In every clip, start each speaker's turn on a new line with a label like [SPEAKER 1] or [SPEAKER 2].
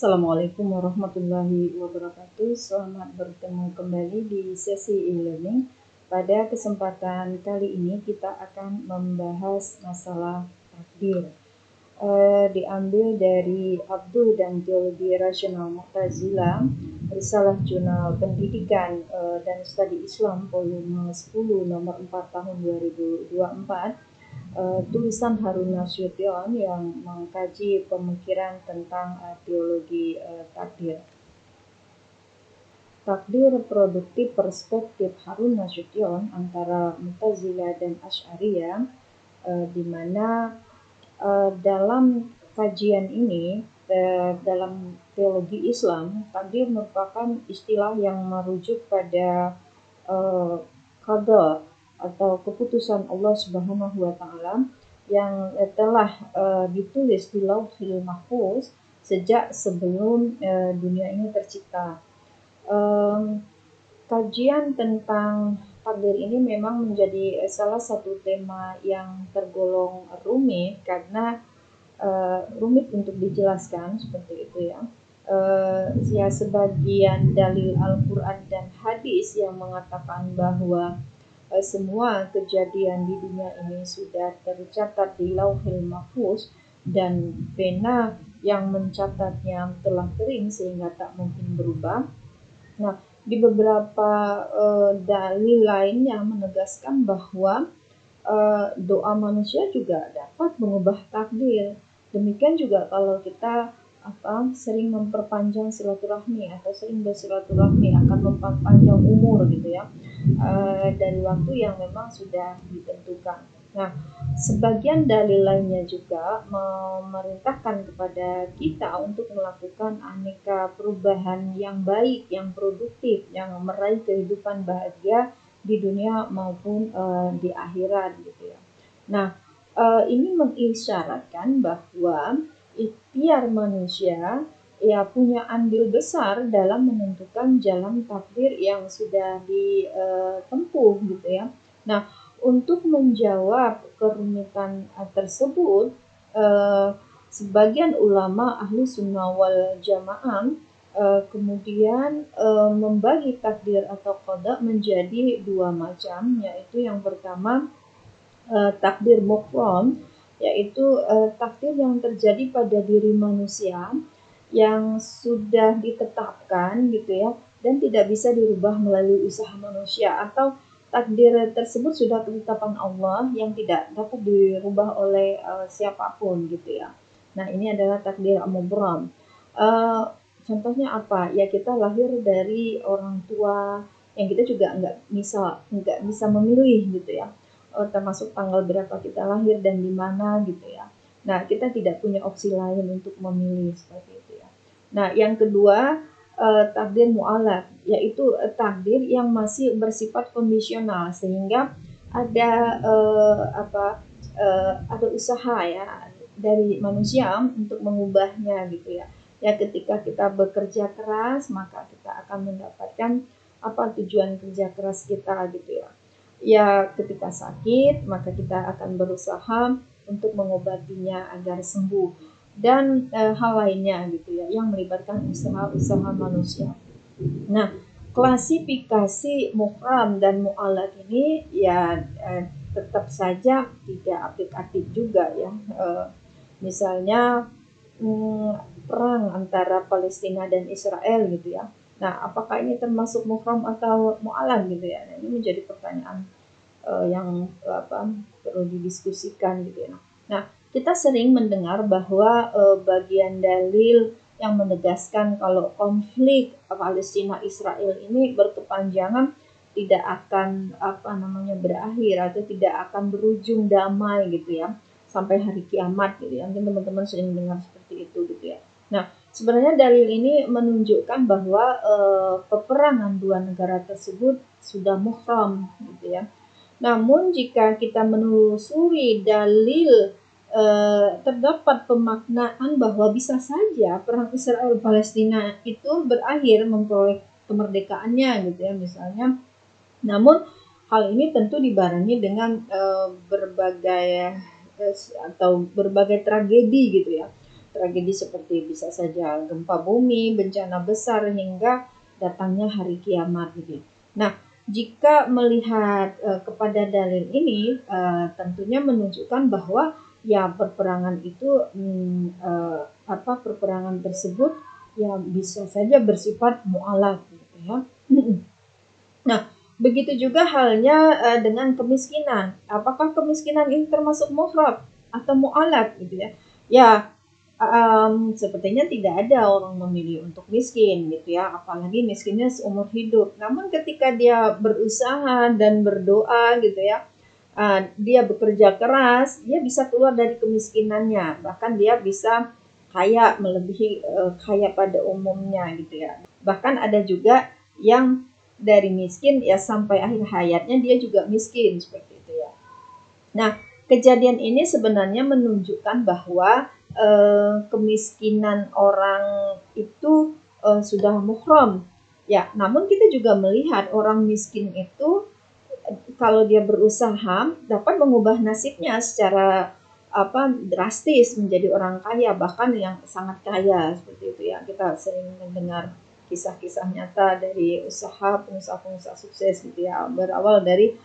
[SPEAKER 1] Assalamualaikum warahmatullahi wabarakatuh. Selamat bertemu kembali di sesi e-learning. Pada kesempatan kali ini kita akan membahas masalah takdir. Diambil dari Abdul dan Teologi Rasional Mu'tazilah, Risalah Jurnal Pendidikan dan Studi Islam volume 10 nomor 4 tahun 2024. Tulisan Harun Nasution yang mengkaji pemikiran tentang teologi takdir. Takdir produktif perspektif Harun Nasution antara Mu'tazilah dan Asy'ariyah, di mana dalam kajian ini dalam teologi Islam, takdir merupakan istilah yang merujuk pada qada atau keputusan Allah Subhanahu wa taala yang telah ditulis di Lauhul Mahfuz sejak sebelum dunia ini tercipta. Kajian tentang takdir ini memang menjadi salah satu tema yang tergolong rumit karena rumit untuk dijelaskan seperti itu ya. Sebagian dalil Al-Quran dan hadis yang mengatakan bahwa semua kejadian di dunia ini sudah tercatat di Lauhul Mahfuz dan pena yang mencatatnya telah kering sehingga tak mungkin berubah. Nah, di beberapa dalil lainnya menegaskan bahwa doa manusia juga dapat mengubah takdir. Demikian juga kalau kita sering memperpanjang silaturahmi atau sering bersilaturahmi akan memperpanjang umur gitu ya, dari waktu yang memang sudah ditentukan. Nah, sebagian dalil lainnya juga memerintahkan kepada kita untuk melakukan aneka perubahan yang baik, yang produktif, yang meraih kehidupan bahagia di dunia maupun di akhirat gitu ya. Nah, ini mengisyaratkan bahwa ikhtiar manusia ya punya andil besar dalam menentukan jalan takdir yang sudah ditempuh gitu ya. Nah, untuk menjawab kerumitan tersebut, sebagian ulama ahli sunnah wal jamaah kemudian membagi takdir atau qada menjadi dua macam, yaitu yang pertama takdir muhram, yaitu takdir yang terjadi pada diri manusia yang sudah ditetapkan gitu ya dan tidak bisa dirubah melalui usaha manusia, atau takdir tersebut sudah ketetapan Allah yang tidak dapat dirubah oleh siapapun gitu ya. Nah, ini adalah takdir mubram. Contohnya apa? Ya, kita lahir dari orang tua yang kita juga nggak bisa memilih gitu ya. Termasuk tanggal berapa kita lahir dan di mana gitu ya. Nah, kita tidak punya opsi lain untuk memilih seperti itu ya. Nah, yang kedua takdir mu'alaf, yaitu takdir yang masih bersifat kondisional sehingga ada ada usaha ya dari manusia untuk mengubahnya gitu ya. Ya, ketika kita bekerja keras maka kita akan mendapatkan apa tujuan kerja keras kita gitu ya. Ya, ketika sakit maka kita akan berusaha untuk mengobatinya agar sembuh dan hal lainnya gitu ya yang melibatkan usaha manusia. Nah, klasifikasi muhram dan mu'alaf ini ya tetap saja tidak aplikatif juga ya. Misalnya perang antara Palestina dan Israel gitu ya. Nah, apakah ini termasuk muhram atau mu'alaf gitu ya? Nah, ini menjadi pertanyaan yang perlu didiskusikan gitu ya. Nah, kita sering mendengar bahwa bagian dalil yang menegaskan kalau konflik Palestina Israel ini berkepanjangan tidak akan berakhir atau tidak akan berujung damai gitu ya sampai hari kiamat gitu ya. Mungkin teman-teman sering dengar seperti itu gitu ya. Nah, sebenarnya dalil ini menunjukkan bahwa peperangan dua negara tersebut sudah muhram gitu ya. Namun jika kita menelusuri dalil terdapat pemaknaan bahwa bisa saja perang Israel Palestina itu berakhir memperoleh kemerdekaannya gitu ya misalnya. Namun hal ini tentu dibarengi dengan berbagai tragedi gitu ya. tragedi seperti bisa saja gempa bumi, bencana besar, hingga datangnya hari kiamat gitu. Nah, jika melihat kepada dalil ini, tentunya menunjukkan bahwa ya peperangan itu peperangan tersebut ya bisa saja bersifat mu'alaf gitu ya. Nah, begitu juga halnya dengan kemiskinan. Apakah kemiskinan ini termasuk muhrab atau mu'alaf gitu ya? Ya, sepertinya tidak ada orang memilih untuk miskin gitu ya, apalagi miskinnya seumur hidup. Namun ketika dia berusaha dan berdoa gitu ya, dia bekerja keras, dia bisa keluar dari kemiskinannya, bahkan dia bisa kaya melebihi kaya pada umumnya gitu ya. Bahkan ada juga yang dari miskin ya sampai akhir hayatnya dia juga miskin seperti itu ya. Nah, kejadian ini sebenarnya menunjukkan bahwa kemiskinan orang itu sudah muhram. Ya, namun kita juga melihat orang miskin itu kalau dia berusaha dapat mengubah nasibnya secara drastis menjadi orang kaya, bahkan yang sangat kaya seperti itu ya. Kita sering mendengar kisah-kisah nyata dari pengusaha-pengusaha sukses gitu ya, berawal dari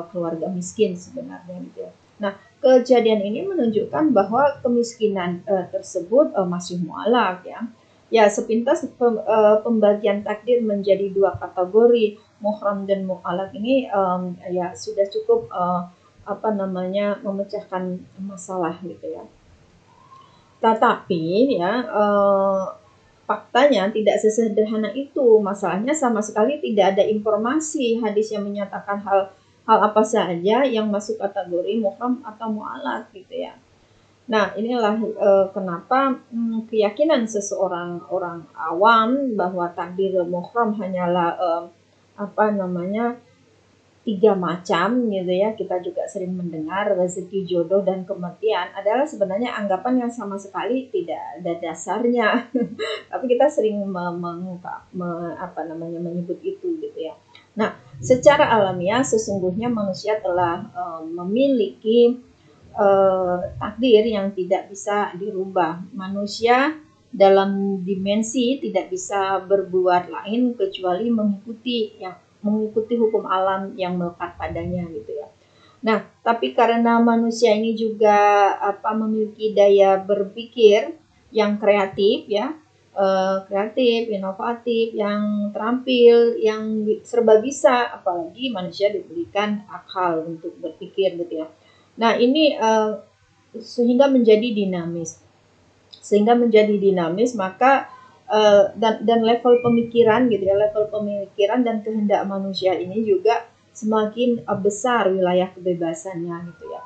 [SPEAKER 1] keluarga miskin sebenarnya gitu ya. Nah, kejadian ini menunjukkan bahwa kemiskinan tersebut masih mualaf ya. Ya, sepintas pembagian takdir menjadi dua kategori, muhram dan mu'alaf ini ya sudah cukup memecahkan masalah gitu ya. Tetapi ya faktanya tidak sesederhana itu. Masalahnya sama sekali tidak ada informasi hadis yang menyatakan hal apa saja yang masuk kategori muhram atau mu'alaf gitu ya. Nah, inilah kenapa keyakinan seseorang orang awam bahwa takdir muhram hanyalah 3 macam gitu ya. Kita juga sering mendengar rezeki, jodoh, dan kematian adalah sebenarnya anggapan yang sama sekali tidak ada dasarnya. Tapi kita sering menyebut itu gitu ya. Nah, secara alamiah sesungguhnya manusia telah memiliki takdir yang tidak bisa dirubah. Manusia dalam dimensi tidak bisa berbuat lain kecuali mengikuti hukum alam yang melekat padanya gitu ya. Nah, tapi karena manusia ini juga memiliki daya berpikir yang kreatif ya, kreatif, inovatif, yang terampil, yang serba bisa, apalagi manusia diberikan akal untuk berpikir gitu ya. Nah, ini sehingga menjadi dinamis, maka dan level pemikiran gitu ya, level pemikiran dan kehendak manusia ini juga semakin besar wilayah kebebasannya gitu ya.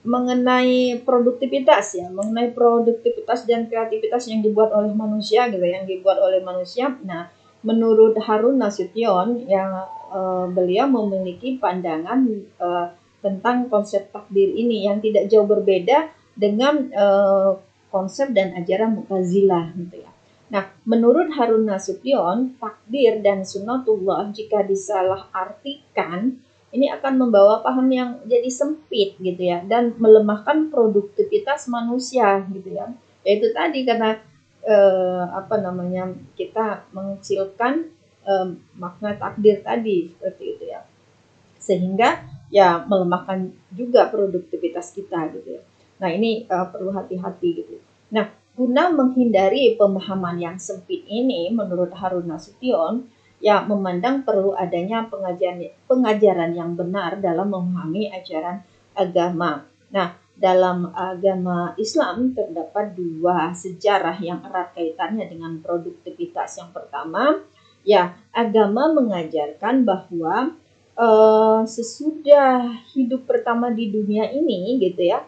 [SPEAKER 1] Mengenai produktivitas dan kreativitas yang dibuat oleh manusia gitu, Nah, menurut Harun Nasution yang beliau memiliki pandangan tentang konsep takdir ini yang tidak jauh berbeda dengan konsep dan ajaran Mu'tazilah gitu ya. Nah, menurut Harun Nasution, takdir dan sunnatullah jika disalahartikan ini akan membawa paham yang jadi sempit gitu ya, dan melemahkan produktivitas manusia gitu ya. Yaitu tadi karena kita mengecilkan makna takdir tadi seperti itu ya. Sehingga ya melemahkan juga produktivitas kita gitu ya. Nah, ini perlu hati-hati gitu. Nah, guna menghindari pemahaman yang sempit ini, menurut Harun Nasution, ya memandang perlu adanya pengajaran yang benar dalam memahami ajaran agama. Nah, dalam agama Islam terdapat 2 sejarah yang erat kaitannya dengan produktivitas. Yang pertama, ya agama mengajarkan bahwa sesudah hidup pertama di dunia ini gitu ya,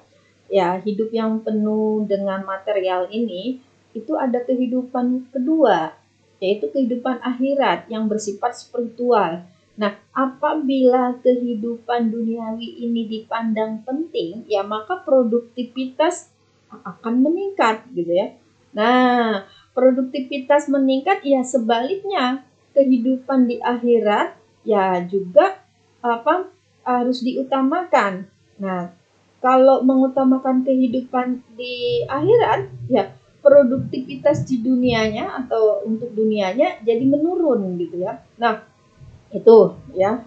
[SPEAKER 1] hidup yang penuh dengan material ini, itu ada kehidupan kedua, yaitu kehidupan akhirat yang bersifat spiritual. Nah, apabila kehidupan duniawi ini dipandang penting, ya maka produktivitas akan meningkat gitu ya. Nah, produktivitas meningkat, ya sebaliknya kehidupan di akhirat ya juga harus diutamakan. Nah, kalau mengutamakan kehidupan di akhirat, ya produktivitas di dunianya atau untuk dunianya jadi menurun gitu ya. Nah, itu ya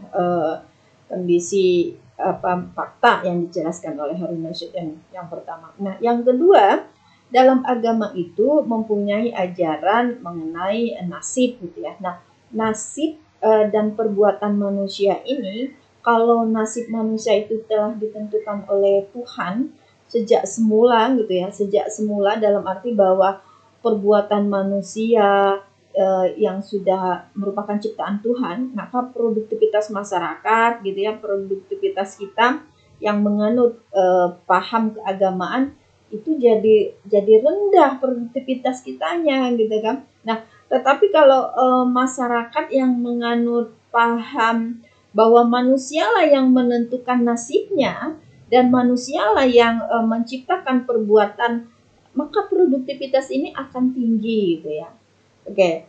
[SPEAKER 1] kondisi fakta yang dijelaskan oleh Harun Nasution yang pertama. Nah, yang kedua, dalam agama itu mempunyai ajaran mengenai nasib gitu ya. Nah, nasib dan perbuatan manusia ini, kalau nasib manusia itu telah ditentukan oleh Tuhan sejak semula gitu ya, sejak semula dalam arti bahwa perbuatan manusia yang sudah merupakan ciptaan Tuhan, maka produktivitas masyarakat gitu ya, produktivitas kita yang menganut paham keagamaan itu jadi rendah produktivitas kitanya gitu kan. Nah, tetapi kalau masyarakat yang menganut paham bahwa manusialah yang menentukan nasibnya dan manusialah yang menciptakan perbuatan, maka produktivitas ini akan tinggi gitu ya. Oke,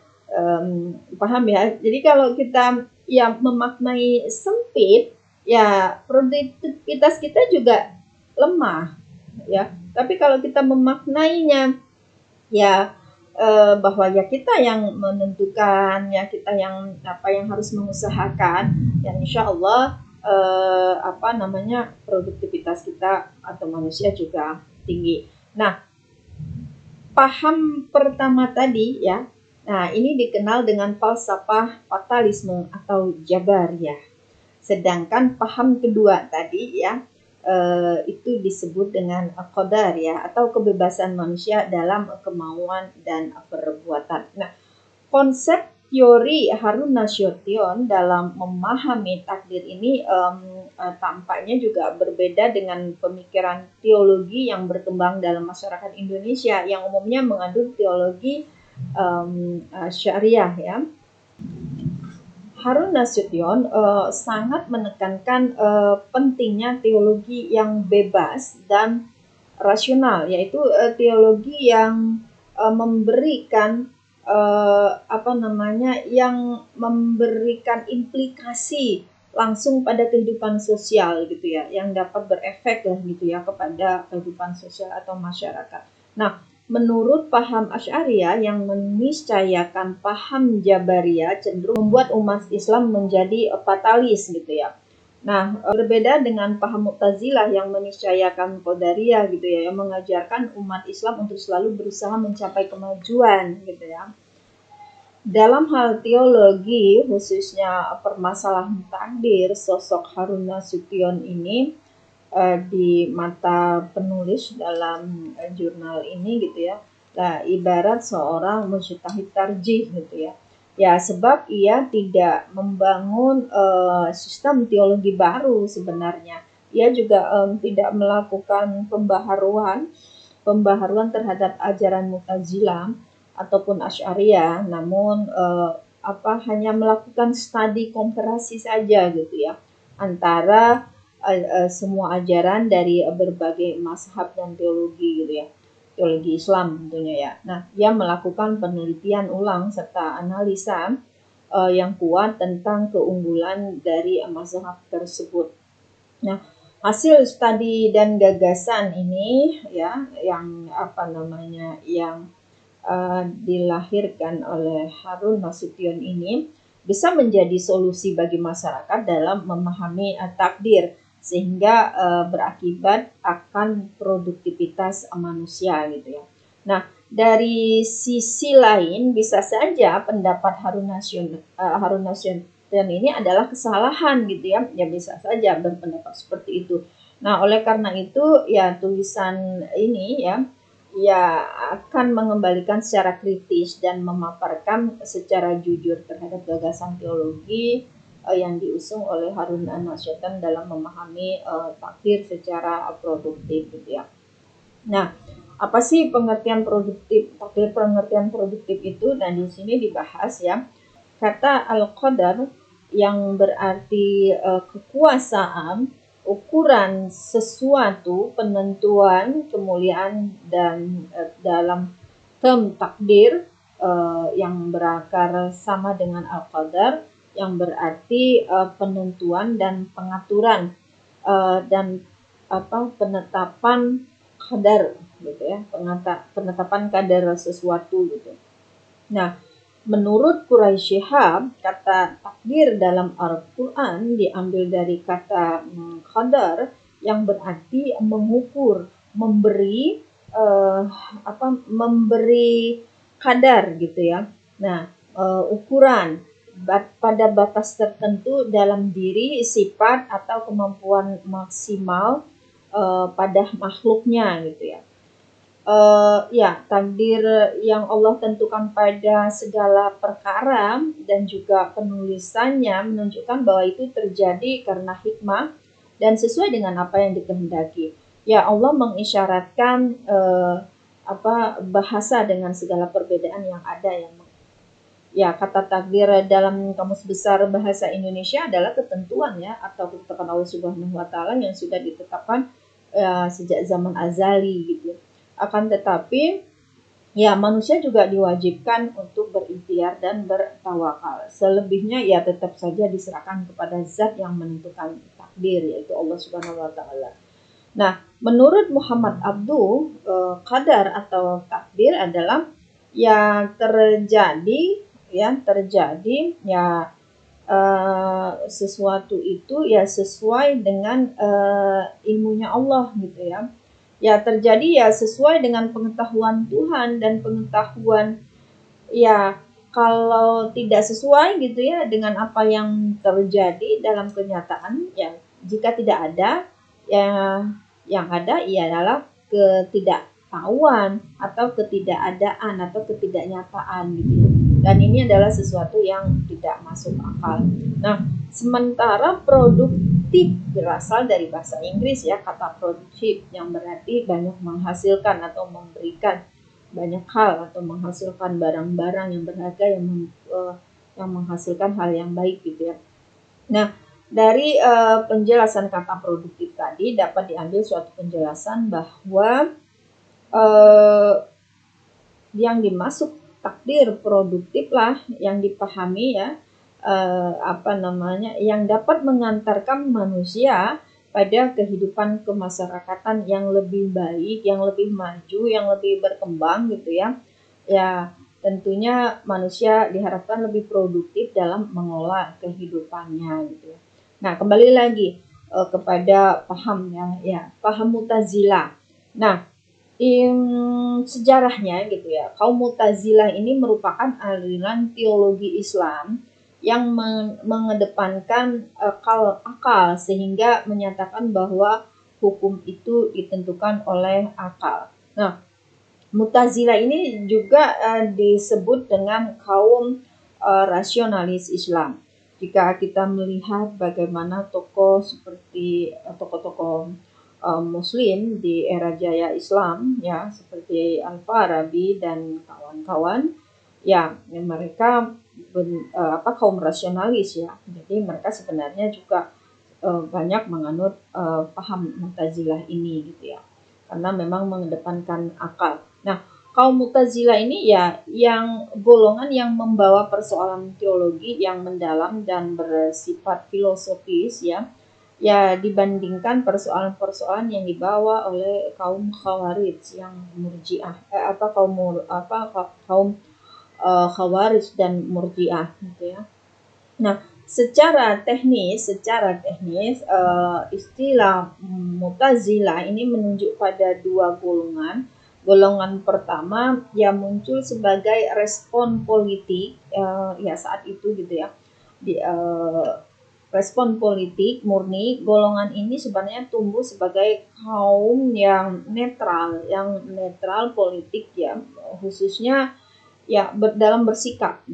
[SPEAKER 1] paham ya. Jadi kalau kita ya memaknai sempit, ya produktivitas kita juga lemah ya. Tapi kalau kita memaknainya ya bahwa ya kita yang menentukan, ya kita yang harus mengusahakan, ya insya Allah produktivitas kita atau manusia juga tinggi. Nah, paham pertama tadi ya, nah ini dikenal dengan falsafah fatalisme atau jabariyah. Sedangkan paham kedua tadi ya, itu disebut dengan qadar ya, atau kebebasan manusia dalam kemauan dan perbuatan. Nah, konsep teori Harun Nasution dalam memahami takdir ini tampaknya juga berbeda dengan pemikiran teologi yang berkembang dalam masyarakat Indonesia yang umumnya mengandung teologi syariah ya. Harun Nasution sangat menekankan pentingnya teologi yang bebas dan rasional, yaitu teologi yang memberikan yang memberikan implikasi langsung pada kehidupan sosial gitu ya, yang dapat berefek lah gitu ya kepada kehidupan sosial atau masyarakat. Nah, menurut paham Asy'ariyah yang meniscayakan paham Jabariyah cenderung membuat umat Islam menjadi fatalis gitu ya. Nah, berbeda dengan paham Mu'tazilah yang meniscayakan Qadariyah gitu ya, yang mengajarkan umat Islam untuk selalu berusaha mencapai kemajuan gitu ya. Dalam hal teologi, khususnya permasalahan takdir, sosok Harun Nasution ini di mata penulis dalam jurnal ini gitu ya, ibarat seorang mujtahid tarjih gitu ya. Ya, sebab ia tidak membangun sistem teologi baru sebenarnya. Ia juga tidak melakukan pembaharuan terhadap ajaran Mu'tazilah ataupun Asy'ariyah, namun hanya melakukan studi komparasi saja gitu ya antara semua ajaran dari berbagai mazhab dan teologi gitu ya, teologi Islam tentunya ya. Nah, dia melakukan penelitian ulang serta analisa yang kuat tentang keunggulan dari mazhab tersebut. Nah, hasil studi dan gagasan ini ya, yang yang dilahirkan oleh Harun Nasution ini bisa menjadi solusi bagi masyarakat dalam memahami takdir, sehingga berakibat akan produktivitas manusia gitu ya. Nah, dari sisi lain bisa saja pendapat Harun Nasution ini adalah kesalahan gitu ya. Ya bisa saja berpendapat seperti itu. Nah, oleh karena itu ya tulisan ini ya akan mengembalikan secara kritis dan memaparkan secara jujur terhadap gagasan teologi yang diusung oleh Harun Nasution dalam memahami takdir secara produktif gitu ya. Nah, apa sih pengertian produktif? Takdir pengertian produktif itu, dan di sini dibahas ya. Kata al-qadar yang berarti kekuasaan, ukuran sesuatu, penentuan, kemuliaan, dan dalam term takdir yang berakar sama dengan al-qadar yang berarti penentuan dan pengaturan dan penetapan kadar gitu ya, penetapan kadar sesuatu gitu. Nah, menurut Quraisy Shihab, kata takdir dalam Al-Quran diambil dari kata qadar yang berarti mengukur, memberi memberi kadar gitu ya. Nah, ukuran pada batas tertentu dalam diri, sifat atau kemampuan maksimal pada makhluknya gitu ya. Takdir yang Allah tentukan pada segala perkara dan juga penulisannya menunjukkan bahwa itu terjadi karena hikmah dan sesuai dengan apa yang dikehendaki. Ya, Allah mengisyaratkan bahasa dengan segala perbedaan yang ada kata takdir dalam Kamus Besar Bahasa Indonesia adalah ketentuan ya atau ketetapan Allah Subhanahu wa taala yang sudah ditetapkan sejak zaman azali gitu. Akan tetapi ya manusia juga diwajibkan untuk berikhtiar dan bertawakal. Selebihnya ya tetap saja diserahkan kepada zat yang menentukan takdir, yaitu Allah Subhanahu wa taala. Nah, menurut Muhammad Abduh, qadar atau takdir adalah terjadi sesuatu itu ya sesuai dengan ilmunya Allah gitu ya. Ya terjadi ya sesuai dengan pengetahuan Tuhan dan pengetahuan ya kalau tidak sesuai gitu ya dengan apa yang terjadi dalam kenyataan ya jika tidak ada ya yang ada ialah ketidaktahuan atau ketidakadaan atau ketidaknyataan gitu. Dan ini adalah sesuatu yang tidak masuk akal. Nah, sementara produktif berasal dari bahasa Inggris ya, kata produktif yang berarti banyak menghasilkan atau memberikan banyak hal atau menghasilkan barang-barang yang berharga yang menghasilkan hal yang baik gitu ya. Nah, dari penjelasan kata produktif tadi dapat diambil suatu penjelasan bahwa yang dimaksud takdir produktif lah yang dipahami ya yang dapat mengantarkan manusia pada kehidupan kemasyarakatan yang lebih baik, yang lebih maju, yang lebih berkembang gitu ya. Ya, tentunya manusia diharapkan lebih produktif dalam mengelola kehidupannya gitu ya. Nah, kembali lagi kepada paham paham Mu'tazilah. Nah, sejarahnya gitu ya, kaum Mu'tazilah ini merupakan aliran teologi Islam yang mengedepankan akal sehingga menyatakan bahwa hukum itu ditentukan oleh akal. Nah, Mu'tazilah ini juga disebut dengan kaum rasionalis Islam. Jika kita melihat bagaimana tokoh seperti tokoh-tokoh Muslim di era jaya Islam ya seperti Al-Farabi dan kawan-kawan ya mereka kaum rasionalis ya. Jadi mereka sebenarnya juga banyak menganut paham Mu'tazilah ini gitu ya. Karena memang mengedepankan akal. Nah, kaum Mu'tazilah ini ya yang golongan yang membawa persoalan teologi yang mendalam dan bersifat filosofis ya dibandingkan persoalan-persoalan yang dibawa oleh kaum Khawarij yang Murji'ah kaum Khawarij dan Murji'ah gitu ya. Nah, secara teknis istilah Mu'tazilah ini menunjuk pada dua golongan. Golongan pertama yang muncul sebagai respon politik saat itu gitu ya. Respon politik murni, golongan ini sebenarnya tumbuh sebagai kaum yang netral politik ya, khususnya ya dalam bersikap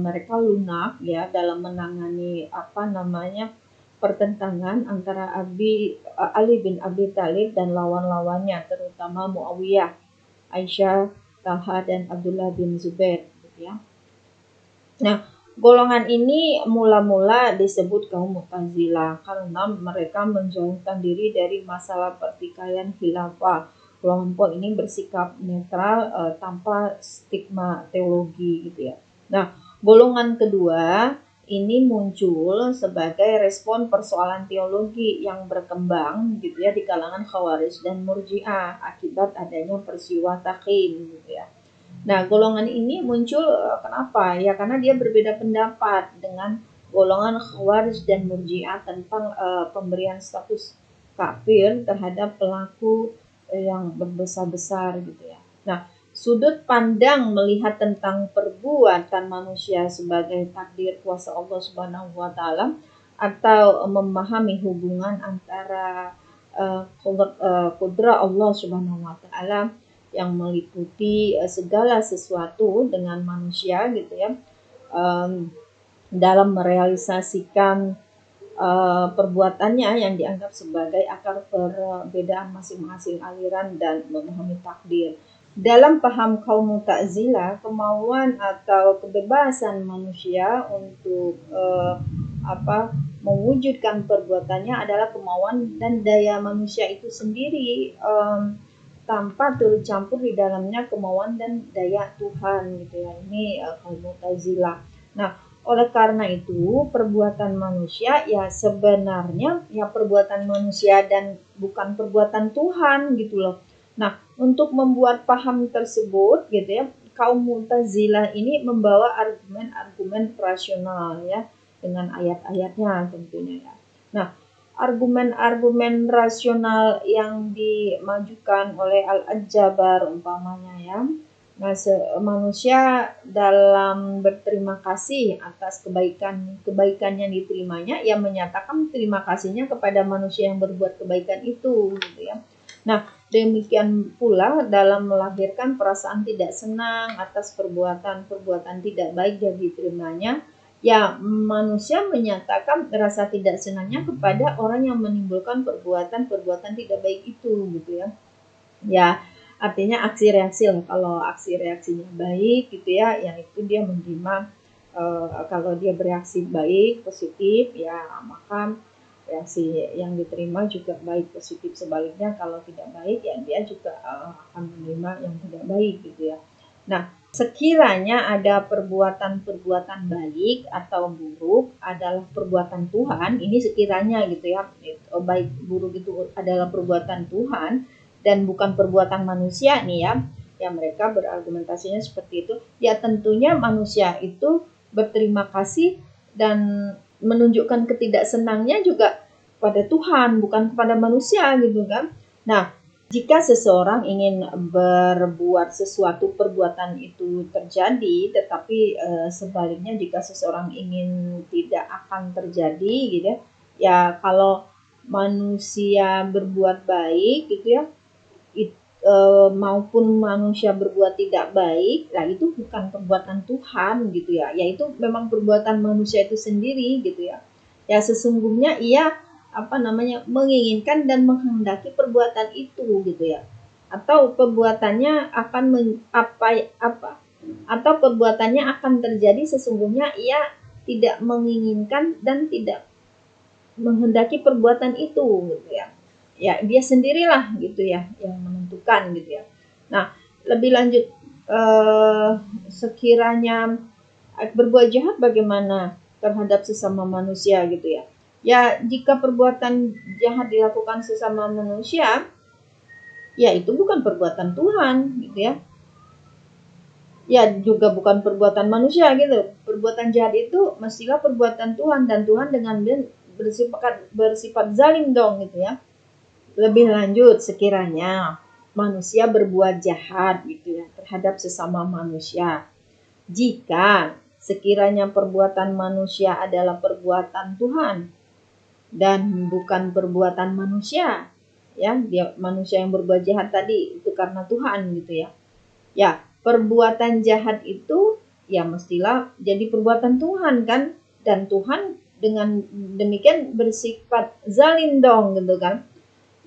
[SPEAKER 1] mereka lunak ya dalam menangani pertentangan antara Ali bin Abi Thalib dan lawan-lawannya terutama Muawiyah, Aisyah, Talha dan Abdullah bin Zubair gitu ya. Nah, golongan ini mula-mula disebut kaum Mu'tazilah karena mereka menjauhkan diri dari masalah pertikaian khilafah. Kelompok ini bersikap netral tanpa stigma teologi gitu ya. Nah, golongan kedua ini muncul sebagai respon persoalan teologi yang berkembang gitu ya di kalangan Khawarij dan Murji'ah akibat adanya peristiwa Taqin gitu ya. Nah, golongan ini muncul kenapa? Ya karena dia berbeda pendapat dengan golongan Khawarij dan Murji'ah tentang pemberian status kafir terhadap pelaku yang berbesar-besar gitu ya. Nah, sudut pandang melihat tentang perbuatan manusia sebagai takdir kuasa Allah Subhanahu wa taala atau memahami hubungan antara kudrah Allah Subhanahu wa taala yang meliputi segala sesuatu dengan manusia gitu ya, dalam merealisasikan perbuatannya yang dianggap sebagai akar perbedaan masing-masing aliran dan memahami takdir. Dalam paham kaum Mu'tazilah, kemauan atau kebebasan manusia untuk mewujudkan perbuatannya adalah kemauan dan daya manusia itu sendiri, tanpa turut campur di dalamnya kemauan dan daya Tuhan gitu ya. Ini kaum Mu'tazilah. Nah, oleh karena itu perbuatan manusia ya sebenarnya ya perbuatan manusia dan bukan perbuatan Tuhan gitu loh. Nah, untuk membuat paham tersebut gitu ya, kaum Mu'tazilah ini membawa argumen-argumen rasional ya dengan ayat-ayatnya tentunya ya. Nah, argumen-argumen rasional yang dimajukan oleh Al-Jabar umpamanya ya. Nah, manusia dalam berterima kasih atas kebaikan yang diterimanya, ia menyatakan terima kasihnya kepada manusia yang berbuat kebaikan itu gitu ya. Nah, demikian pula dalam melahirkan perasaan tidak senang atas perbuatan-perbuatan tidak baik yang diterimanya, ya manusia menyatakan rasa tidak senangnya kepada orang yang menimbulkan perbuatan-perbuatan tidak baik itu gitu ya. Ya, artinya aksi reaksi lah. Kalau aksi reaksinya baik gitu ya, yang itu dia menerima. Kalau dia bereaksi baik positif ya maka reaksi yang diterima juga baik positif. Sebaliknya kalau tidak baik ya dia juga akan menerima yang tidak baik gitu ya. Nah, sekiranya ada perbuatan-perbuatan baik atau buruk adalah perbuatan Tuhan, ini sekiranya gitu ya, baik buruk itu adalah perbuatan Tuhan dan bukan perbuatan manusia nih ya mereka berargumentasinya seperti itu, ya tentunya manusia itu berterima kasih dan menunjukkan ketidaksenangnya juga pada Tuhan, bukan kepada manusia gitu kan. Nah, jika seseorang ingin berbuat sesuatu perbuatan itu terjadi, tetapi sebaliknya jika seseorang ingin tidak akan terjadi gitu ya kalau manusia berbuat baik gitu ya, maupun manusia berbuat tidak baik, lah itu bukan perbuatan Tuhan gitu ya, yaitu memang perbuatan manusia itu sendiri gitu ya. Ya sesungguhnya ia menginginkan dan menghendaki perbuatan itu gitu ya, atau perbuatannya akan atau perbuatannya akan terjadi sesungguhnya ia tidak menginginkan dan tidak menghendaki perbuatan itu gitu ya. Ya dia sendirilah gitu ya yang menentukan gitu ya. Nah, lebih lanjut sekiranya berbuat jahat bagaimana terhadap sesama manusia gitu ya. Ya jika perbuatan jahat dilakukan sesama manusia, ya itu bukan perbuatan Tuhan gitu ya. Ya juga bukan perbuatan manusia gitu. Perbuatan jahat itu mestilah perbuatan Tuhan, dan Tuhan dengan bersifat zalim dong gitu ya. Lebih lanjut, sekiranya manusia berbuat jahat gitu ya terhadap sesama manusia, jika sekiranya perbuatan manusia adalah perbuatan Tuhan dan bukan perbuatan manusia, ya dia manusia yang berbuat jahat tadi itu karena Tuhan gitu ya. Ya, perbuatan jahat itu ya mestilah jadi perbuatan Tuhan kan, dan Tuhan dengan demikian bersifat zalim dong gitu kan.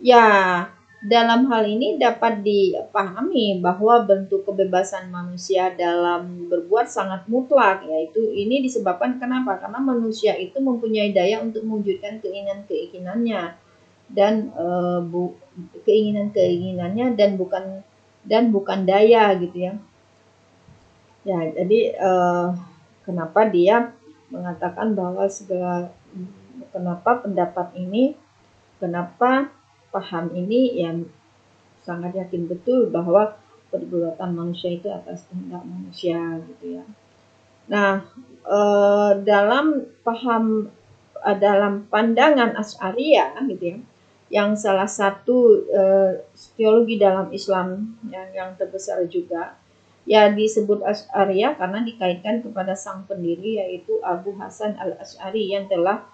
[SPEAKER 1] Ya, dalam hal ini dapat dipahami bahwa bentuk kebebasan manusia dalam berbuat sangat mutlak, yaitu ini disebabkan kenapa? Karena manusia itu mempunyai daya untuk mewujudkan keinginan-keinginannya dan keinginan-keinginannya dan bukan daya gitu ya. Ya, jadi kenapa dia mengatakan bahwa kenapa pendapat ini, kenapa paham ini yang sangat yakin betul bahwa perbuatan manusia itu atas kehendak manusia gitu ya. Nah, dalam pandangan Asy'ariyah gitu ya, yang salah satu teologi dalam Islam yang terbesar juga, ya disebut Asy'ariyah karena dikaitkan kepada sang pendiri yaitu Abu Hasan al-Asy'ari yang telah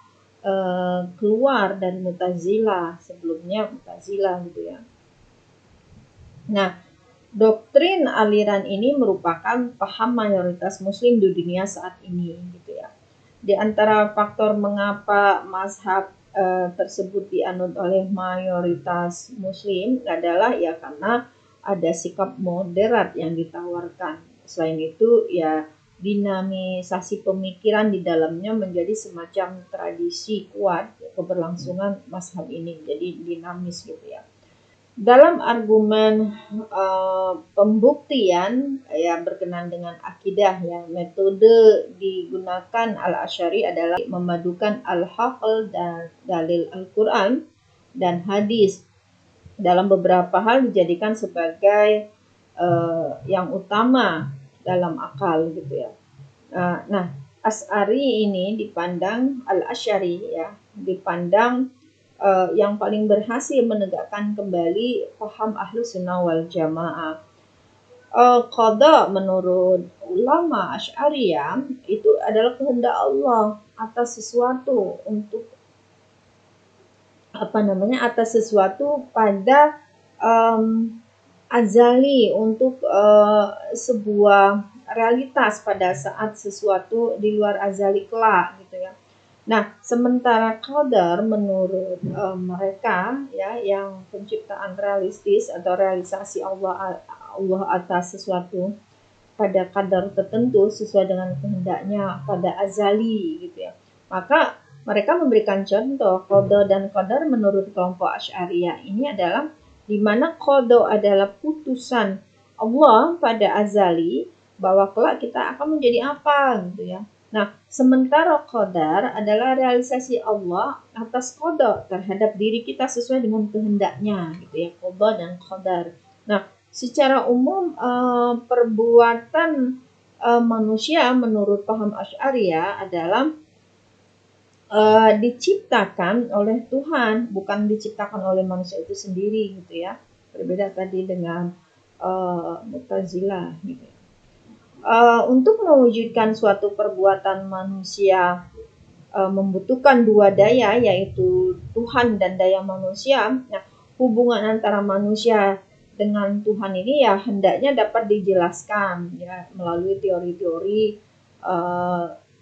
[SPEAKER 1] keluar dari Mu'tazilah, sebelumnya Mu'tazilah gitu ya. Nah, doktrin aliran ini merupakan paham mayoritas muslim di dunia saat ini gitu ya. Di antara faktor mengapa mazhab tersebut dianut oleh mayoritas muslim adalah ya karena ada sikap moderat yang ditawarkan. Selain itu ya dinamisasi pemikiran di dalamnya menjadi semacam tradisi kuat keberlangsungan mazhab ini, jadi dinamis gitu ya. Dalam argumen pembuktian yang berkenaan dengan akidah, yang metode digunakan Al-Asy'ari adalah memadukan al-aql dan dalil Al-Quran dan hadis. Dalam beberapa hal dijadikan sebagai yang utama dalam akal gitu ya. Nah, Asy'ari ini dipandang Al-Asy'ari ya, dipandang yang paling berhasil menegakkan kembali paham Ahlus Sunnah wal Jamaah. Qada menurut ulama Asy'ariyah itu adalah kehendak Allah atas sesuatu atas sesuatu pada azali, untuk sebuah realitas pada saat sesuatu di luar azali kelak gitu ya. Nah, sementara qadar menurut mereka ya, yang penciptaan realistis atau realisasi Allah atas sesuatu pada kadar tertentu sesuai dengan kehendaknya pada azali gitu ya. Maka mereka memberikan contoh qada dan qadar menurut kelompok Asy'ariyah ini adalah di mana qada adalah putusan Allah pada azali bahwa kelak kita akan menjadi apa gitu ya. Nah, sementara qadar adalah realisasi Allah atas qada terhadap diri kita sesuai dengan kehendaknya gitu ya, qada dan qadar. Nah, secara umum perbuatan manusia menurut paham Asy'ariyah adalah diciptakan oleh Tuhan, bukan diciptakan oleh manusia itu sendiri gitu ya. Berbeda tadi dengan Mu'tazilah gitu. Untuk mewujudkan suatu perbuatan manusia membutuhkan dua daya, yaitu Tuhan dan daya manusia. Nah, hubungan antara manusia dengan Tuhan ini ya hendaknya dapat dijelaskan ya melalui teori-teori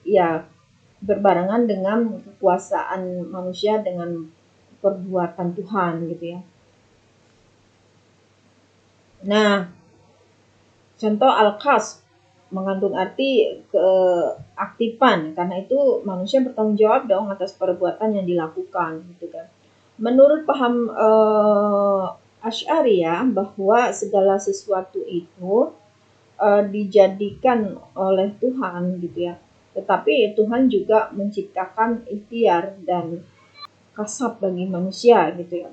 [SPEAKER 1] ya berbarengan dengan kekuasaan manusia dengan perbuatan Tuhan gitu ya. Nah, contoh al-qasd mengandung arti keaktifan, karena itu manusia bertanggung jawab dong atas perbuatan yang dilakukan gitu kan. Menurut paham Asy'ariyah bahwa segala sesuatu itu dijadikan oleh Tuhan gitu ya. Tetapi Tuhan juga menciptakan ikhtiar dan kasab bagi manusia gitu ya.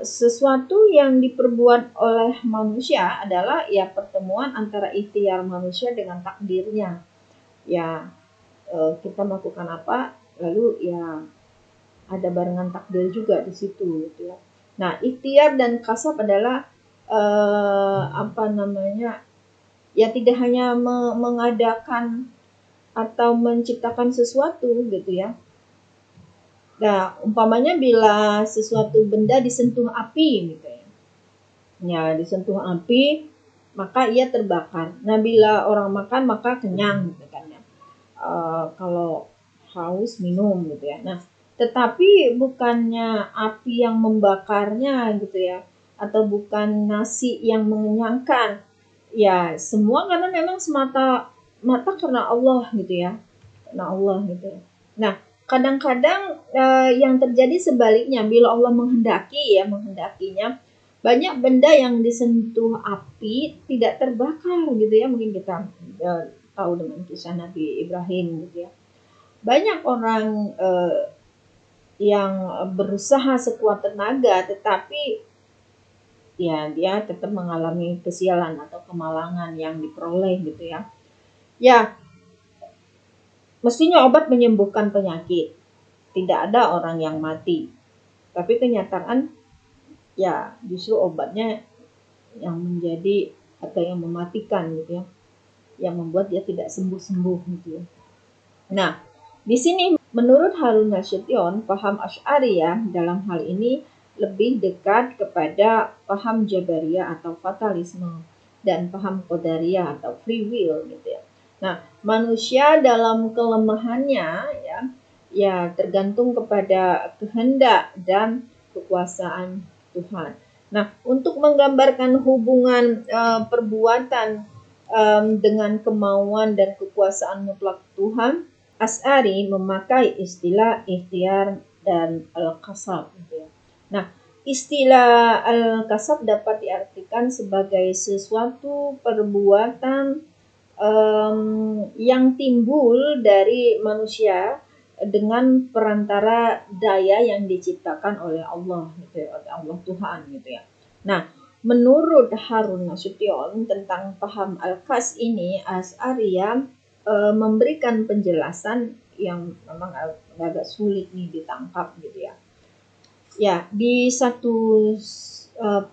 [SPEAKER 1] Sesuatu yang diperbuat oleh manusia adalah ya pertemuan antara ikhtiar manusia dengan takdirnya. Ya kita melakukan apa, lalu ya ada barengan takdir juga di situ gitu ya. Nah, ikhtiar dan kasab adalah ya tidak hanya mengadakan atau menciptakan sesuatu gitu ya. Nah, umpamanya bila sesuatu benda disentuh api gitu ya. Ya, disentuh api maka ia terbakar. Nah, bila orang makan maka kenyang gitu kan ya. Kalau haus minum gitu ya. Nah, tetapi bukannya api yang membakarnya gitu ya, atau bukan nasi yang mengenyangkan. Ya, semua karena memang semata-mata karena Allah gitu ya. Karena Allah gitu ya. Nah, kadang-kadang yang terjadi sebaliknya, bila Allah menghendakinya, banyak benda yang disentuh api tidak terbakar gitu ya. Mungkin kita tahu dengan kisah Nabi Ibrahim gitu ya. banyak orang yang berusaha sekuat tenaga, tetapi ya dia tetap mengalami kesialan atau kemalangan yang diperoleh gitu ya. Ya, mestinya obat menyembuhkan penyakit. Tidak ada orang yang mati. Tapi kenyataan ya justru obatnya yang menjadi atau yang mematikan gitu ya. Yang membuat dia tidak sembuh-sembuh gitu ya. Nah, di sini menurut Harun Nasution, paham Asy'ariyah dalam hal ini lebih dekat kepada paham Jabariyah atau fatalisme dan paham Qadariyah atau free will gitu ya. Nah, manusia dalam kelemahannya ya tergantung kepada kehendak dan kekuasaan Tuhan. Nah, untuk menggambarkan hubungan perbuatan dengan kemauan dan kekuasaan mutlak Tuhan, Asy'ari memakai istilah ikhtiar dan al-qasab gitu ya. Nah, istilah al-qasab dapat diartikan sebagai sesuatu perbuatan yang timbul dari manusia dengan perantara daya yang diciptakan oleh Allah gitu ya, oleh Allah Tuhan gitu ya. Nah, menurut Harun Nasution tentang paham al-qas ini, Asy'ariyah memberikan penjelasan yang memang agak sulit nih ditangkap gitu ya. Ya, di satu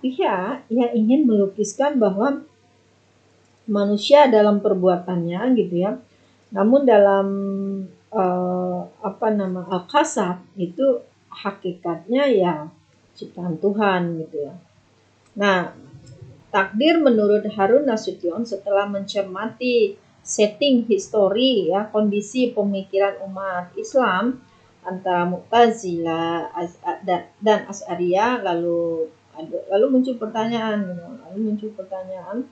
[SPEAKER 1] pihak ia ingin melukiskan bahwa manusia dalam perbuatannya gitu ya. Namun dalam al-qasab itu hakikatnya ya ciptaan Tuhan gitu ya. Nah, takdir menurut Harun Nasution setelah mencermati setting histori ya, kondisi pemikiran umat Islam antara Mu'tazilah dan Asy'ariyah, lalu muncul pertanyaan,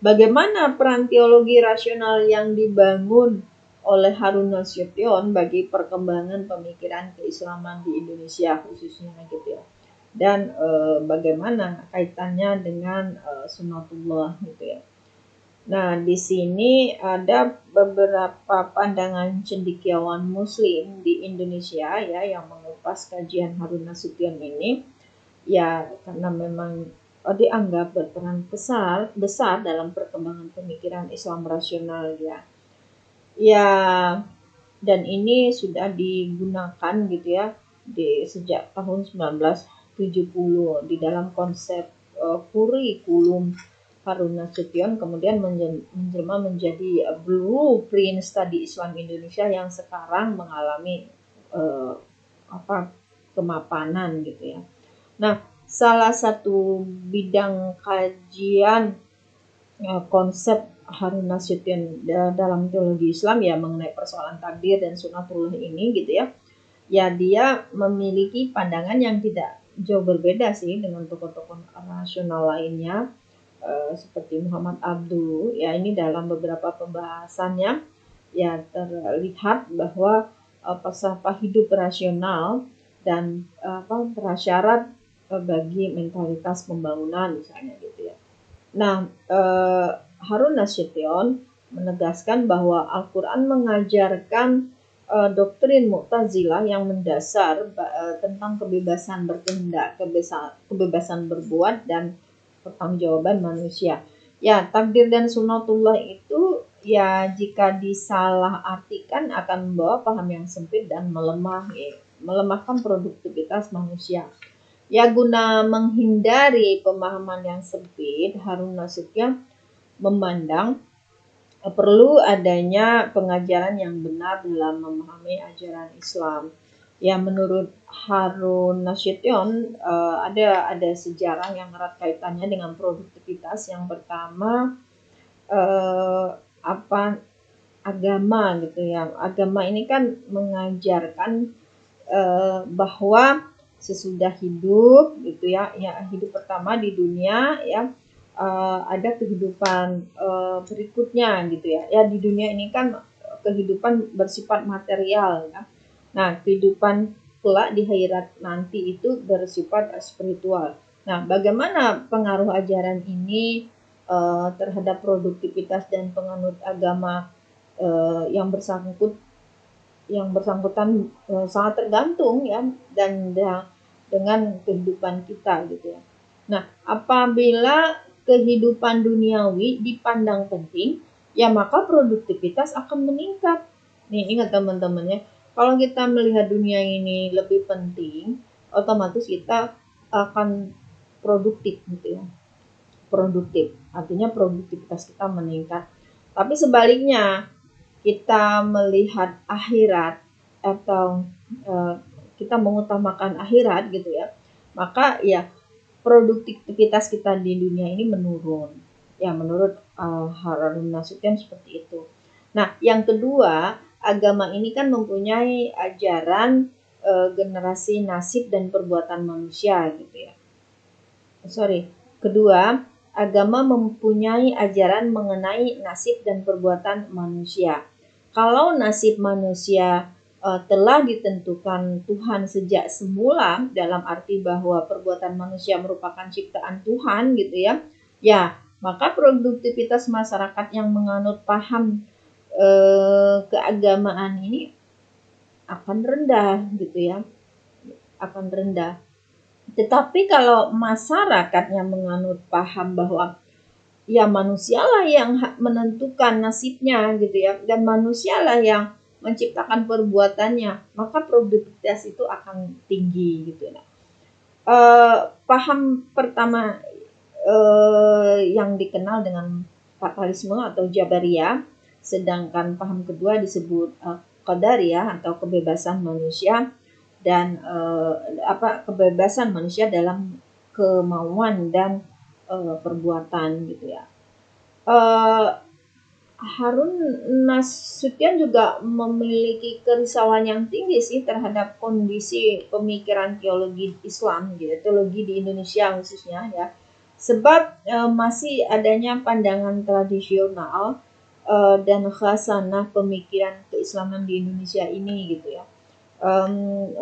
[SPEAKER 1] bagaimana peran teologi rasional yang dibangun oleh Harun Nasution bagi perkembangan pemikiran keislaman di Indonesia khususnya gitu ya. Dan bagaimana kaitannya dengan sunatullah gitu ya. Nah, di sini ada beberapa pandangan cendekiawan muslim di Indonesia ya yang mengupas kajian Harun Nasution ini ya karena memang dianggap berperan besar dalam perkembangan pemikiran Islam rasional ya. Ya, dan ini sudah digunakan gitu ya sejak tahun 1970 di dalam konsep kurikulum Harun Nasution, kemudian menjelma menjadi blueprint studi Islam Indonesia yang sekarang mengalami kemapanan gitu ya. Nah, salah satu bidang kajian konsep Harun Nasution dalam teologi Islam ya mengenai persoalan takdir dan sunatullah ini gitu ya. Ya dia memiliki pandangan yang tidak jauh berbeda sih dengan tokoh-tokoh rasional lainnya seperti Muhammad Abduh. Ya ini dalam beberapa pembahasannya ya terlihat bahwa falsafah hidup rasional dan prasyarat bagi mentalitas pembangunan misalnya gitu ya. Nah, Harun Nasution menegaskan bahwa Al-Quran mengajarkan doktrin Mu'tazilah yang mendasar tentang kebebasan berkehendak, kebebasan berbuat, dan pertanggungjawaban manusia. Ya, takdir dan sunatullah itu ya jika disalahartikan akan membawa paham yang sempit dan melemahkan produktivitas manusia. Ya, guna menghindari pemahaman yang sempit, Harun Nasution memandang perlu adanya pengajaran yang benar dalam memahami ajaran Islam. Ya, menurut Harun Nasution ada sejarah yang erat kaitannya dengan produktivitas. Yang pertama agama gitu ya. Agama ini kan mengajarkan bahwa sesudah hidup gitu ya hidup pertama di dunia ya ada kehidupan berikutnya gitu ya di dunia ini kan kehidupan bersifat material ya. Nah, kehidupan kelak di akhirat nanti itu bersifat spiritual. Nah, bagaimana pengaruh ajaran ini terhadap produktivitas dan penganut agama yang bersangkut yang bersangkutan sangat tergantung ya dan dengan kehidupan kita gitu ya. Nah, apabila kehidupan duniawi dipandang penting, ya maka produktivitas akan meningkat. Nih, ingat teman-teman ya, kalau kita melihat dunia ini lebih penting, otomatis kita akan produktif gitu ya. Produktif, artinya produktivitas kita meningkat. Tapi sebaliknya, kita melihat akhirat atau kita mengutamakan akhirat gitu ya, maka ya produktivitas kita di dunia ini menurun. Ya menurut Harun Nasution seperti itu. Nah, yang kedua, agama ini kan mempunyai ajaran generasi nasib dan perbuatan manusia gitu ya. Kedua, agama mempunyai ajaran mengenai nasib dan perbuatan manusia. Kalau nasib manusia telah ditentukan Tuhan sejak semula, dalam arti bahwa perbuatan manusia merupakan ciptaan Tuhan gitu ya, ya maka produktivitas masyarakat yang menganut paham keagamaan ini akan rendah gitu ya, akan rendah. Tetapi kalau masyarakatnya menganut paham bahwa ya manusialah yang menentukan nasibnya gitu ya, dan manusialah yang menciptakan perbuatannya, maka produktivitas itu akan tinggi gitu ya. Paham pertama yang dikenal dengan fatalisme atau Jabariyah, sedangkan paham kedua disebut Qadariyah atau kebebasan manusia dan kebebasan manusia dalam kemauan dan perbuatan gitu ya. Harun Nasution juga memiliki kerisauan yang tinggi sih terhadap kondisi pemikiran teologi Islam gitu, teologi di Indonesia khususnya ya. Sebab masih adanya pandangan tradisional dan khasanah pemikiran keislaman di Indonesia ini gitu ya.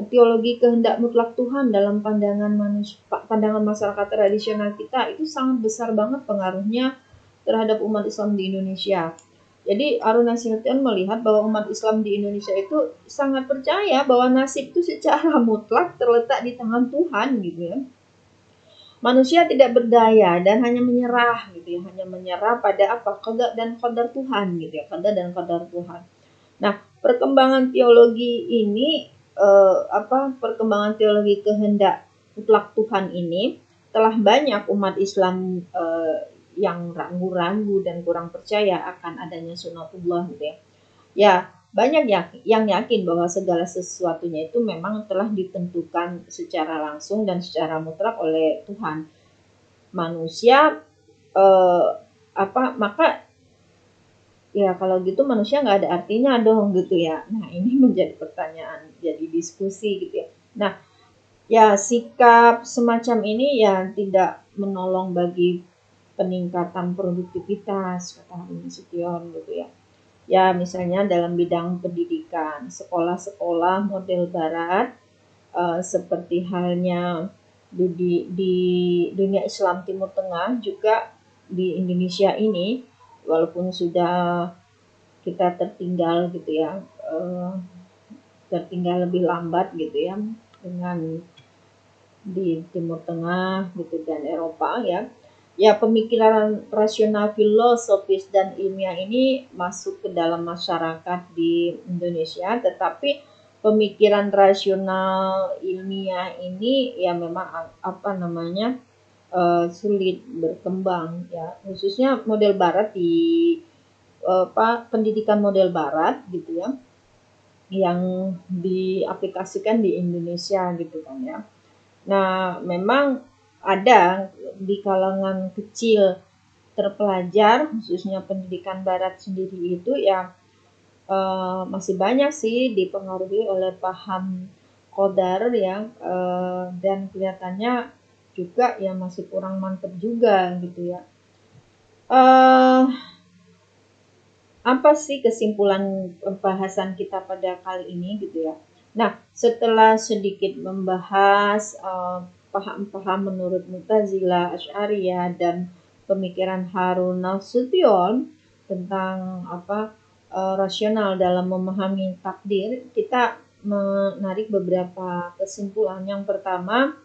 [SPEAKER 1] Teologi kehendak mutlak Tuhan dalam pandangan masyarakat tradisional kita itu sangat besar banget pengaruhnya terhadap umat Islam di Indonesia. Jadi Harun Nasution melihat bahwa umat Islam di Indonesia itu sangat percaya bahwa nasib itu secara mutlak terletak di tangan Tuhan gitu ya. Manusia tidak berdaya dan hanya menyerah gitu ya, hanya menyerah pada qada dan qadar Tuhan gitu ya, qada dan qadar Tuhan. Nah, perkembangan teologi ini perkembangan teologi kehendak mutlak Tuhan ini telah banyak umat Islam yang ragu-ragu dan kurang percaya akan adanya sunatullah gitu ya. Ya, banyak yang yakin bahwa segala sesuatunya itu memang telah ditentukan secara langsung dan secara mutlak oleh Tuhan. Manusia maka ya kalau gitu manusia nggak ada artinya dong gitu ya. Nah ini menjadi pertanyaan, jadi diskusi gitu ya. Nah ya sikap semacam ini ya tidak menolong bagi peningkatan produktivitas kata Harun Nasution gitu ya. Ya misalnya dalam bidang pendidikan, sekolah-sekolah model barat seperti halnya di dunia Islam Timur Tengah juga di Indonesia ini, walaupun sudah kita tertinggal gitu ya, tertinggal lebih lambat gitu ya dengan di Timur Tengah gitu dan Eropa ya. Ya pemikiran rasional filosofis dan ilmiah ini masuk ke dalam masyarakat di Indonesia, tetapi pemikiran rasional ilmiah ini ya memang sulit berkembang ya, khususnya model barat di pendidikan model barat gitu ya, yang diaplikasikan di Indonesia gitu kan ya. Nah, memang ada di kalangan kecil terpelajar, khususnya pendidikan barat sendiri itu ya masih banyak sih dipengaruhi oleh paham qadar ya, dan kelihatannya juga ya masih kurang mantap juga gitu ya. Apa sih kesimpulan pembahasan kita pada kali ini gitu ya. Nah, setelah sedikit membahas paham-paham menurut Mu'tazilah, Asy'ariyah dan pemikiran Harun Nasution tentang rasional dalam memahami takdir, kita menarik beberapa kesimpulan. Yang pertama,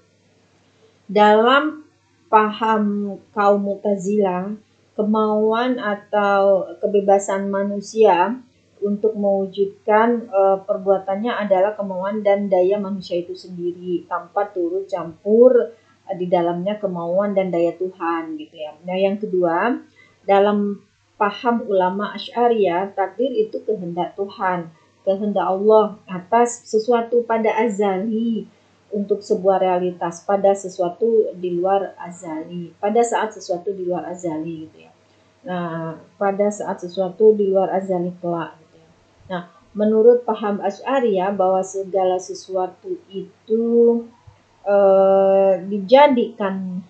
[SPEAKER 1] dalam paham kaum Mu'tazilah, kemauan atau kebebasan manusia untuk mewujudkan perbuatannya adalah kemauan dan daya manusia itu sendiri tanpa turut campur di dalamnya kemauan dan daya Tuhan gitu ya. Nah, yang kedua, dalam paham ulama Asy'ariyah, takdir itu kehendak Tuhan, kehendak Allah atas sesuatu pada azali untuk sebuah realitas pada sesuatu di luar azali, pada saat sesuatu di luar azali gitu ya. Nah, pada saat sesuatu di luar azali kelak gitu ya. Nah, menurut paham Asy'ariyah bahwa segala sesuatu itu dijadikan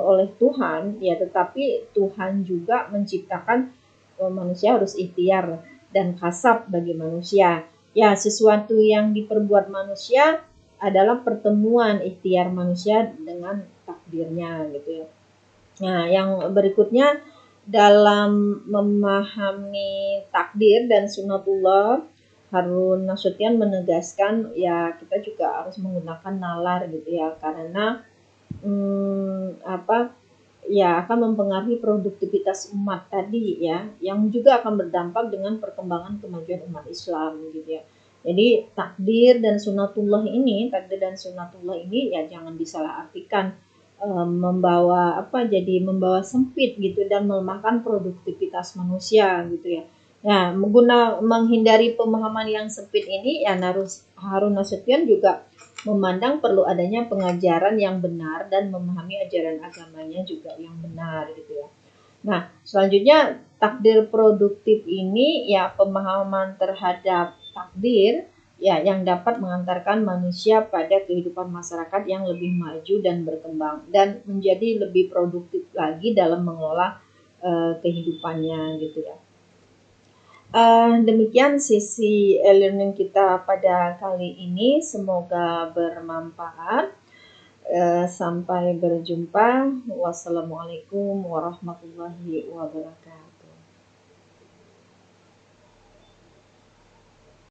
[SPEAKER 1] oleh Tuhan ya, tetapi Tuhan juga menciptakan manusia harus ikhtiar dan kasab bagi manusia. Ya, sesuatu yang diperbuat manusia adalah pertemuan ikhtiar manusia dengan takdirnya gitu ya. Nah, yang berikutnya dalam memahami takdir dan sunatullah, Harun Nasution menegaskan ya kita juga harus menggunakan nalar gitu ya, karena ya akan mempengaruhi produktivitas umat tadi ya, yang juga akan berdampak dengan perkembangan kemajuan umat Islam gitu ya. Jadi takdir dan sunatullah ini ya jangan disalahartikan membawa sempit gitu dan melemahkan produktivitas manusia gitu ya. Nah, menghindari pemahaman yang sempit ini ya Harun Nasution juga memandang perlu adanya pengajaran yang benar dan memahami ajaran agamanya juga yang benar gitu ya. Nah, selanjutnya takdir produktif ini ya pemahaman terhadap takdir ya yang dapat mengantarkan manusia pada kehidupan masyarakat yang lebih maju dan berkembang dan menjadi lebih produktif lagi dalam mengelola kehidupannya gitu ya. Demikian sesi e-learning kita pada kali ini, semoga bermanfaat. Sampai berjumpa. Wassalamualaikum warahmatullahi wabarakatuh.